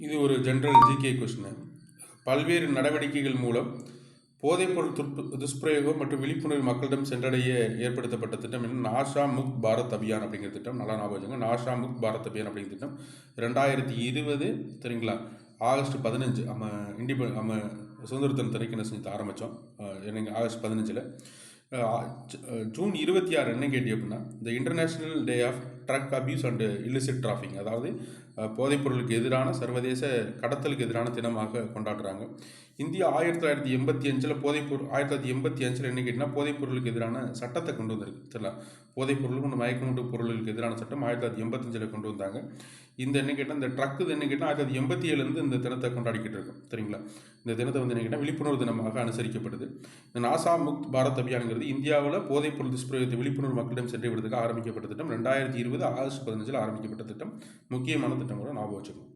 இது ஒரு general GK question. பல்வேறு நடவடிக்கைகள் மூலம் போதைப்பொருள் துஷ்பிரயோகம் மற்றும் விழிப்புணர்வு மக்களிடம் சென்றடைய ஏற்படுத்தப்பட்ட திட்டம் என்ன? நாஷா முக்த் பாரத் அபியான் அப்படிங்கிற திட்டம். நல்லா ஞாபகம் வச்சுங்க. நாஷா முக்த் பாரத் அபியான் அப்படிங்கிற திட்டம் 2020 சரிங்களா, ஆகஸ்ட் 15 நம்ம சுதந்திர தினத்தன்னைக்கு என்ன செஞ்சு ஆரம்பித்தோம். எனக்கு ஆகஸ்ட் 15 ஜூன் 26 என்ன கேட்டி அப்படின்னா, இந்த international day of drug abuse and illicit trafficking, அதாவது போதைப்பொருளுக்கு எதிரான சர்வதேச கடத்தலுக்கு எதிரான தினமாக கொண்டாடுறாங்க. இந்தியா 1985 போதைப்பொருள் 1985 என்ன கேட்டிங்கன்னா போதைப்பொருளுக்கு எதிரான சட்டத்தை கொண்டு வந்திருக்கு. சரிங்களா, போதைப்பொருளுக்கும் மயக்கமூட்டு பொருளுக்கு எதிரான சட்டம் 1985 கொண்டு வந்தாங்க. இந்த என்ன கேட்டால் இந்த ட்ரக்கு என்ன கேட்டால் 1987 இந்த தினத்தை கொண்டாடிக்கிட்டு இருக்கோம். சரிங்களா, இந்த தினத்தை என்ன கேட்டால் விழிப்புணர்வு தினமாக அனுசரிக்கப்படுது. இந்த நாசா முக்த் பாரத் அபியான்ங்கிறது இந்தியாவில் போதைப்பொருள் துஷ்பிரயோகத்தை விழிப்புணர்வு மக்களிடம் சென்று விடுறதுக்கு ஆரம்பிக்கப்பட்ட திட்டம். 2020 ஆகஸ்ட் 15 ஆரம்பிக்கப்பட்ட திட்டம். முக்கியமான திட்டம் கூட ஞாபகம் வச்சுக்கணும்.